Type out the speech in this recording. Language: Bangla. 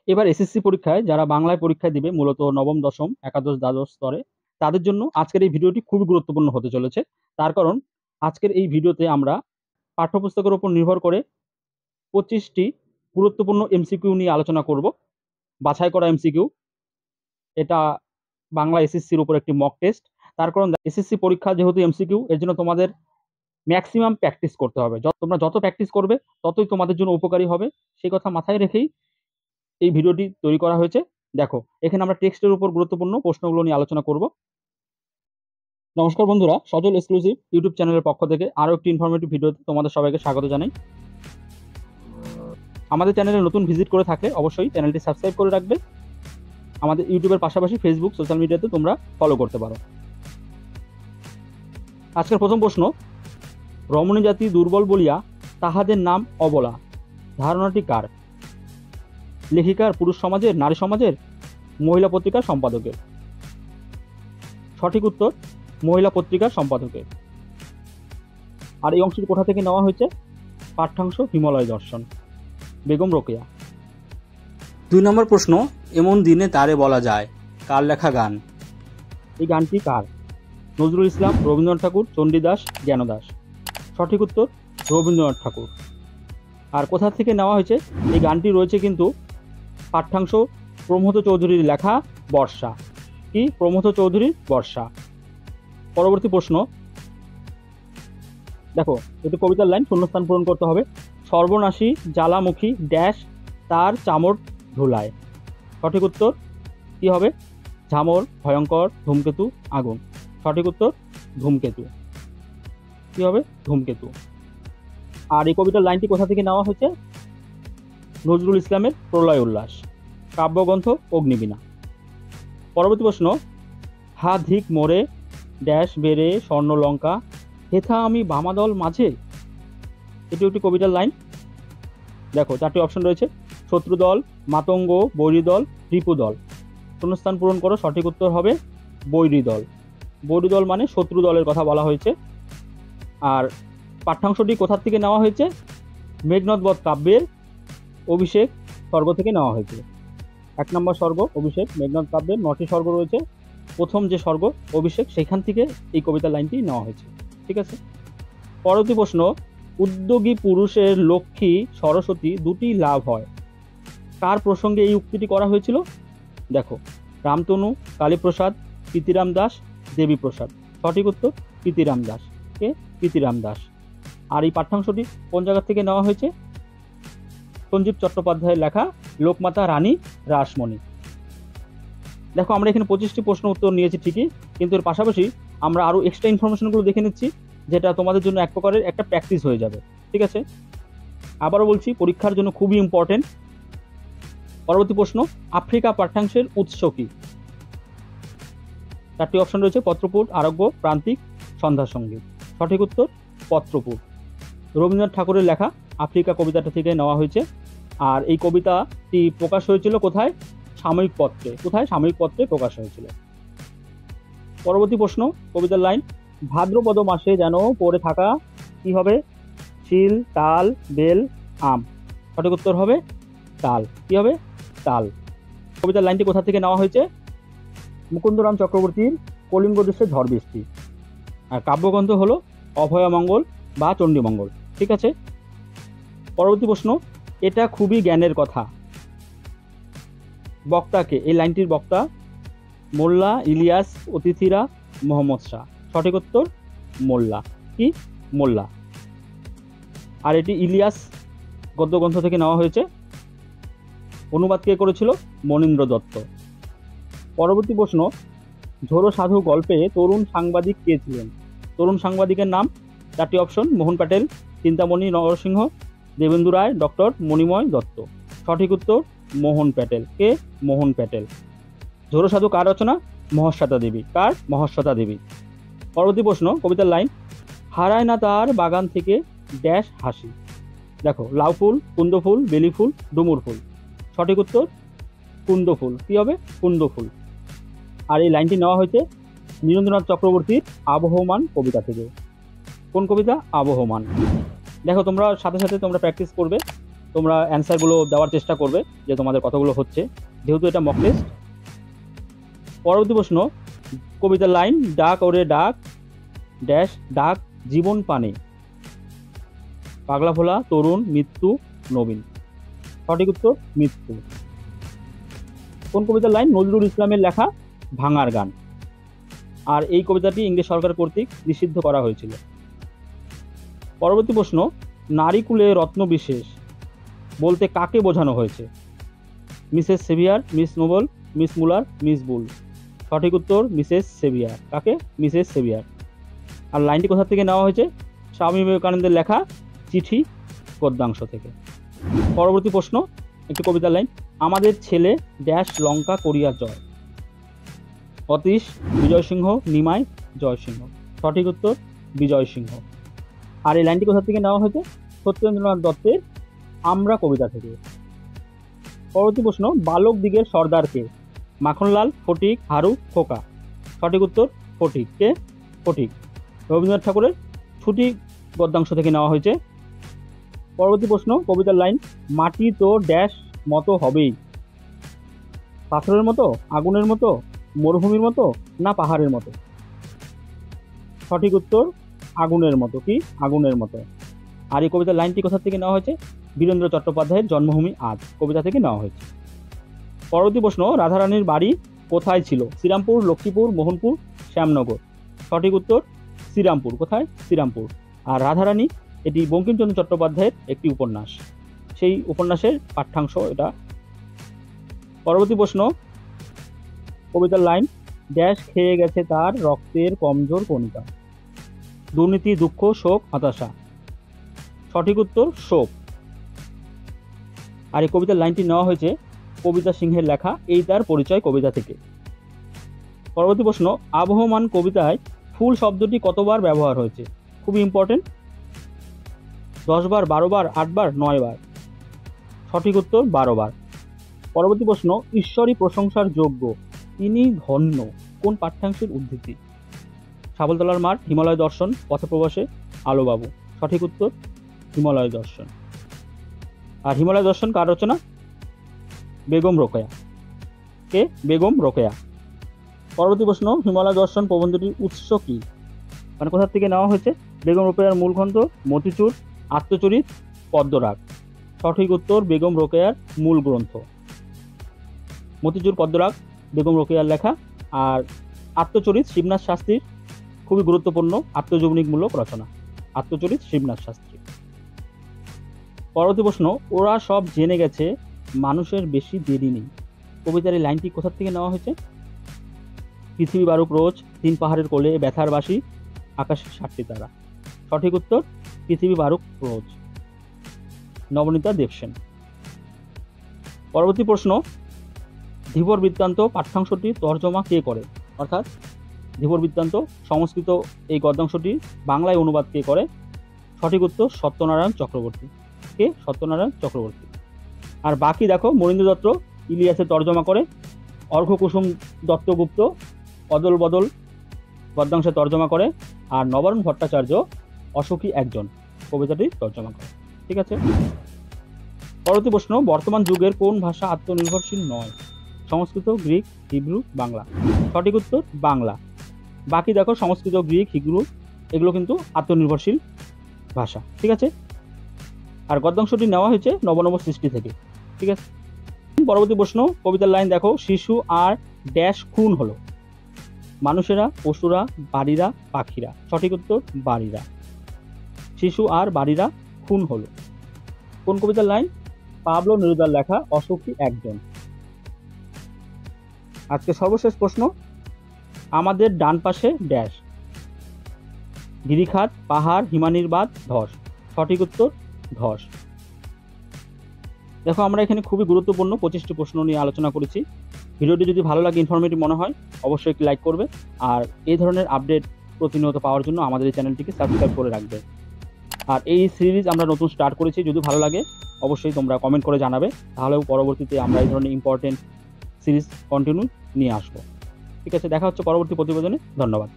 এবার এসএসসি পরীক্ষায় যারা বাংলায় পরীক্ষা দিবে মূলত নবম, দশম, একাদশ, দ্বাদশ স্তরে তাদের জন্য আজকের এই ভিডিওটি খুবই গুরুত্বপূর্ণ হতে চলেছে। তার কারণ আজকের এই ভিডিওতে আমরা পাঠ্যপুস্তকের উপর নির্ভর করে 25টি গুরুত্বপূর্ণ এমসিকিউ নিয়ে আলোচনা করব। বাছাই করা এমসিকিউ, এটা বাংলা এসএসসির উপর একটি মক টেস্ট। তার কারণ এসএসসি পরীক্ষা যেহেতু এমসিকিউ, এর জন্য তোমাদের ম্যাক্সিমাম প্র্যাকটিস করতে হবে। তোমরা যত প্র্যাকটিস করবে ততই তোমাদের জন্য উপকারী হবে। সেই কথা মাথায় রেখেই এই ভিডিওটি তৈরি করা হয়েছে। দেখো, এখানে আমরা টেক্সটের উপর গুরুত্বপূর্ণ প্রশ্নগুলো নিয়ে আলোচনা করব। নমস্কার বন্ধুরা, সজল এক্সক্লুসিভ ইউটিউব চ্যানেলের পক্ষ থেকে আরও একটি ইনফরমেটিভ ভিডিওতে তোমাদের সবাইকে স্বাগত জানাই। আমাদের চ্যানেলে নতুন ভিজিট করে থাকলে অবশ্যই চ্যানেলটি সাবস্ক্রাইব করে রাখবে। আমাদের ইউটিউবের পাশাপাশি ফেসবুক, সোশ্যাল মিডিয়াতে তোমরা ফলো করতে পারো। আজকের প্রথম প্রশ্ন, রমণী জাতি দুর্বল বলিয়া তাহাদের নাম অবলা, ধারণাটি কার? লেখিকার, পুরুষ সমাজের, নারী সমাজের, মহিলা পত্রিকার সম্পাদকের? সঠিক উত্তর মহিলা পত্রিকার সম্পাদকের। আর এই অংশটি কোথা থেকে নেওয়া হয়েছে? পাঠ্যাংশ হিমালয় দর্শন, বেগম রোকেয়া। 2 নম্বর প্রশ্ন, এমন দিনে তারে বলা যায়, কার লেখা গান? এই গানটি কার? নজরুল ইসলাম, রবীন্দ্রনাথ ঠাকুর, চণ্ডীদাস, জ্ঞানদাস? সঠিক উত্তর রবীন্দ্রনাথ ঠাকুর। আর কোথা থেকে নেওয়া হয়েছে? এই গানটি রয়েছে কিন্তু পাঠ্যাংশ প্রমথ চৌধুরীর লেখা বর্ষা। কি? প্রমথ চৌধুরীর বর্ষা। পরবর্তী প্রশ্ন, দেখো, এটি কবিতার লাইন, শূন্যস্থান পূরণ করতে হবে। সর্বনাশী জ্বালামুখী ড্যাশ তার চামর ধুলায়। সঠিক উত্তর কি হবে? ঝামর, ভয়ঙ্কর, ধূমকেতু, আগুন। সঠিক উত্তর ধূমকেতু। কি হবে? ধূমকেতু। আর এই কবিতার লাইনটি কোথা থেকে নেওয়া হয়েছে? নজরুল ইসলামের প্রলয় উল্লাস, কাব্যগ্রন্থ অগ্নিবীণা। পরবর্তী প্রশ্ন, হা ধিক মোরে ড্যাশ বেড়ে স্বর্ণলঙ্কা হেথা আমি বামাদল মাঝে। এটি একটি কবিতার লাইন। দেখো, 4টি অপশন রয়েছে: শত্রুদল, মাতঙ্গ, বৈরীদল, রিপুদল। শূন্যস্থান পূরণ করো। সঠিক উত্তর হবে বৈরীদল। বৈরীদল মানে শত্রু দলের কথা বলা হয়েছে। আর পাঠ্যাংশটি কোথা থেকে নেওয়া হয়েছে? মেঘনাদবধ কাব্যের অভিষেক স্বর্গ থেকে নেওয়া হয়েছে। 1 নম্বর স্বর্গ অভিষেক, মেঘনাদ কাব্যের 9টি স্বর্গ রয়েছে। প্রথম যে স্বর্গ অভিষেক, সেখান থেকে এই কবিতার লাইনটি নেওয়া হয়েছে। ঠিক আছে। পরবর্তী প্রশ্ন, উদ্যোগী পুরুষের লক্ষ্মী সরস্বতী দুটি লাভ হয়, কার প্রসঙ্গে এই উক্তিটি করা হয়েছিল? দেখো, রামতনু, কালীপ্রসাদ, প্রীতিরাম দাস, দেবীপ্রসাদ। সঠিক উত্তর প্রীতিরাম দাস। কে? প্রীতিরাম দাস। আর এই পাঠ্যাংশটি কোন জায়গা থেকে নেওয়া হয়েছে? সঞ্জীব চট্টোপাধ্যায়ের লেখা লোকমাতা রানী রাসমণি। দেখো, আমরা এখানে 25টি প্রশ্ন উত্তর নিয়েছি ঠিকই, কিন্তু এর পাশাপাশি আমরা আরো এক্সট্রা ইনফরমেশনগুলো দেখে নিচ্ছি, যেটা তোমাদের জন্য এক প্রকারের একটা প্র্যাকটিস হয়ে যাবে। ঠিক আছে। আবারও বলছি, পরীক্ষার জন্য খুবই ইম্পর্টেন্ট। পরবর্তী প্রশ্ন, আফ্রিকা পাঠ্যাংশের উৎস কি? 4টি অপশন রয়েছে: পত্রপুট, আরব্য, প্রান্তিক, সন্ধ্যা সঙ্গীত। সঠিক উত্তর পত্রপুট। রবীন্দ্রনাথ ঠাকুরের লেখা আফ্রিকা কবিতাটা থেকে নেওয়া হয়েছে। আর এই কবিতাটি প্রকাশ হয়েছিল কোথায়? সাময়িক পত্রে। কোথায়? সাময়িক পত্রে প্রকাশ হয়েছিল। পরবর্তী প্রশ্ন, কবিতার লাইন, ভাদ্রপদ মাসে যেন পড়ে থাকা কি হবে? শিল, তাল, বেল, আম। সঠিক উত্তর হবে তাল। কি হবে? তাল। কবিতার লাইনটি কোথা থেকে নেওয়া হয়েছে? মুকুন্দরাম চক্রবর্তীর কলিঙ্গ দেশে ঝড় বৃষ্টি। আর কাব্যগ্রন্থ হলো অভয়মঙ্গল বা চণ্ডীমঙ্গল। ঠিক আছে। পরবর্তী প্রশ্ন, এটা খুবই জ্ঞানের কথা, বক্তাকে? এই লাইনটির বক্তা মোল্লা ইলিয়াস, অতিথিরা, মোহাম্মদ শাহ। সঠিক উত্তর মোল্লা। কি? মোল্লা। আর এটি ইলিয়াস গদ্যগ্রন্থ থেকে নেওয়া হয়েছে। অনুবাদ কে করেছিল? মনীন্দ্র দত্ত। পরবর্তী প্রশ্ন, ঝোড়ো সাধু গল্পে তরুণ সাংবাদিক কে ছিলেন? তরুণ সাংবাদিকের নাম? 4টি অপশন: মোহন প্যাটেল, চিন্তামণি নরসিংহ, দেবেন্দু রায়, ডক্টর মণিময় দত্ত। সঠিক উত্তর মোহন প্যাটেল। কে? মোহন প্যাটেল। ঝোড়ো সাধু কার রচনা? মহাশ্বেতা দেবী। কার? মহাশ্বেতা দেবী। পরবর্তী প্রশ্ন, কবিতার লাইন, হারায় না তার বাগান থেকে ড্যাশ হাসি। দেখো, লাউ ফুল, কুন্দ ফুল, বেলি ফুল, ডুমুর ফুল। সঠিক উত্তর কুন্দ ফুল। কি হবে? কুন্দ ফুল। আর এই লাইনটি নেওয়া হয়েছে নীরেন্দ্রনাথ চক্রবর্তীর আবহমান কবিতা থেকে। কোন কবিতা? আবহমান। দেখো, তোমরা সাথে সাথে তোমরা প্র্যাকটিস করবে, তোমরা অ্যান্সারগুলো দেওয়ার চেষ্টা করবে যে তোমাদের কতগুলো হচ্ছে, যেহেতু এটা মক টেস্ট। পরবর্তী প্রশ্ন, কবিতার লাইন, ডাক ওরে ডাক ড্যাশ ডাক জীবন পানে, পাগলা ভোলা তরুণ মৃত্যু নবীন। সঠিক উত্তর মৃত্যু। কোন কবিতার লাইন? নজরুল ইসলামের লেখা ভাঙার গান। আর এই কবিতাটি ইংরেজ সরকার কর্তৃক নিষিদ্ধ করা হয়েছিল। পরবর্তী প্রশ্ন, নারীকুলে রত্ন বিশেষ বলতে কাকে বোঝানো হয়েছে? Mrs Sevier, Miss Noble, Miss Muller, Miss Bull. সঠিক উত্তর মিসেস সেভিয়ার। কাকে? Mrs Sevier. আর লাইনটি কোথা থেকে নেওয়া হয়েছে? স্বামী বিবেকানন্দের লেখা চিঠি গদ্যাংশ থেকে। পরবর্তী প্রশ্ন, একটি কবিতার লাইন, আমাদের ছেলে ড্যাশ লঙ্কা করিয়া জয়, অতীশ, বিজয় সিংহ, নিমাই, জয় সিংহ। সঠিক উত্তর বিজয় সিংহ। আর এই লাইনটি কোথা থেকে নেওয়া হয়েছে? সত্যেন্দ্রনাথ দত্তের আমরা কবিতা থেকে। পরবর্তী প্রশ্ন, বালক দিগের সর্দারকে? মাখনলাল, ফটিক, হারু, খোকা। সঠিক উত্তর ফটিক। কে? ফটিক। রবীন্দ্রনাথ ঠাকুরের ছুটি গদ্যাংশ থেকে নেওয়া হয়েছে। পরবর্তী প্রশ্ন, কবিতার লাইন, মাটি তো ড্যাশ মতো হবেই, পাথরের মতো, আগুনের মতো, মরুভূমির মতো, না পাহাড়ের মতো। সঠিক উত্তর আগুনের মতো। কি? আগুনের মতো। আর এই কবিতার লাইনটি কোথা থেকে নেওয়া হয়েছে? বীরেন্দ্র চট্টোপাধ্যায়ের জন্মভূমি আজ কবিতা থেকে নেওয়া হয়েছে। পরবর্তী প্রশ্ন, রাধারানীর বাড়ি কোথায় ছিল? শ্রীরামপুর, লক্ষ্মীপুর, মোহনপুর, শ্যামনগর। সঠিক উত্তর শ্রীরামপুর। কোথায়? শ্রীরামপুর। আর রাধারানী এটি বঙ্কিমচন্দ্র চট্টোপাধ্যায়ের একটি উপন্যাস, সেই উপন্যাসের পাঠ্যাংশ এটা। পরবর্তী প্রশ্ন, কবিতার লাইন, ড্যাশ খেয়ে গেছে তার রক্তের কমজোর কণিকা, দুর্নীতি, দুঃখ, শোক, হতাশা। সঠিক উত্তর শোক। আর এই কবিতার লাইনটি নেওয়া হয়েছে কবিতা সিংহের লেখা এই তার পরিচয় কবিতা থেকে। পরবর্তী প্রশ্ন, আবহমান কবিতায় ফুল শব্দটি কতবার ব্যবহার হয়েছে? খুবই ইম্পর্টেন্ট। 10 বার, 12 বার, 8 বার, 9 বার। সঠিক উত্তর 12 বার। পরবর্তী প্রশ্ন, ঈশ্বরই প্রশংসার যোগ্য, তিনি ধন্য, কোন পাঠ্যাংশের উদ্ধৃতি? সাবলতলার মাঠ, হিমালয় দর্শন, পথপ্রবাসে, আলোবাবু। সঠিক উত্তর হিমালয় দর্শন। আর হিমালয় দর্শন কার রচনা? বেগম রোকেয়া। কে? বেগম রোকেয়া। পরবর্তী প্রশ্ন, হিমালয় দর্শন প্রবন্ধটির উৎস কি? মানে কোথা থেকে নেওয়া হয়েছে? বেগম রোকেয়ার মূল গ্রন্থ, মতিচুর, আত্মচরিত, পদ্মরাগ। সঠিক উত্তর বেগম রোকেয়ার মূল গ্রন্থ। মতিচুর, পদ্মরাগ বেগম রোকেয়ার লেখা। আর আত্মচরিত শিবনাথ শাস্ত্রীর খুবই গুরুত্বপূর্ণ আত্মজীবনীমূলক রচনা, আত্মচরিত শিবনাথ শাস্ত্রী। পরবর্তী প্রশ্ন, ওরা সব জেনে গেছে মানুষের বেশি দেরি নেই, কবিতার এই লাইনটি কোথা থেকে নেওয়া হয়েছে? পৃথিবী বারুক রোজ, 3 পাহাড়ের কোলে, ব্যথার বাসি, আকাশের 7টি তারা। সঠিক উত্তর পৃথিবী বারুক রোজ, নবনীতা দেবসেন। পরবর্তী প্রশ্ন, ধীবর বৃত্তান্ত পাঠ্যাংশটি তর্জমা কে করে? অর্থাৎ ধীবর বৃত্তান্ত সংস্কৃত এই গদ্যাংশটি বাংলায় অনুবাদ কে করে? সঠিক উত্তর সত্যনারায়ণ চক্রবর্তী। কে? সত্যনারায়ণ চক্রবর্তী। আর বাকি দেখো, মনীন্দ্র দত্ত ইলিয়াসের তর্জমা করে, অর্ঘ্যকুসুম দত্তগুপ্ত অদল বদল গদ্যাংশে তর্জমা করে, আর নবারুণ ভট্টাচার্য অসখী একজন কবিতাটির তর্জমা করে। ঠিক আছে। পরবর্তী প্রশ্ন, বর্তমান যুগের কোন ভাষা আত্মনির্ভরশীল নয়? সংস্কৃত, গ্রিক, হিব্রু, বাংলা। সঠিক উত্তর বাংলা। বাকি দেখো, সংস্কৃত, গ্রিক, হিব্রু এগুলো কিন্তু আত্মনির্ভরশীল ভাষা। ঠিক আছে। আর গদ্যাংশটি নেওয়া হয়েছে নবনব সৃষ্টি থেকে। ঠিক আছে। পরবর্তী প্রশ্ন, কবিতার লাইন দেখো, শিশু আর ড্যাশ খুন হলো, মানুষেরা, পশুরা, বাড়িরা, পাখিরা। সঠিক উত্তর বাড়িরা। শিশু আর বাড়িরা খুন হলো। কোন কবিতার লাইন? পাবলো নেরুদার লেখা অসখী একজন। আজকে সর্বশেষ প্রশ্ন, আমাদের ডান পাশে ড্যাশ, গিরিখাত, পাহাড়, হিমানির্বাত, ধস। সঠিক উত্তর ধস। দেখো, আমরা এখানে খুবই গুরুত্বপূর্ণ 25টি প্রশ্ন নিয়ে আলোচনা করেছি। ভিডিওটি যদি ভালো লাগে, ইনফরমেটিভ মনে হয়, অবশ্যই একটি লাইক করবে। আর এই ধরনের আপডেট প্রতিনিয়ত পাওয়ার জন্য আমাদের এই চ্যানেলটিকে সাবস্ক্রাইব করে রাখবে। আর এই সিরিজ আমরা নতুন স্টার্ট করেছি, যদি ভালো লাগে অবশ্যই তোমরা কমেন্ট করে জানাবে, তাহলেও পরবর্তীতে আমরা এই ধরনের ইম্পর্টেন্ট সিরিজ কন্টিনিউ নিয়ে আসবো। ঠিক আছে, দেখা হচ্ছে পরবর্তী প্রতিবেদনে। ধন্যবাদ।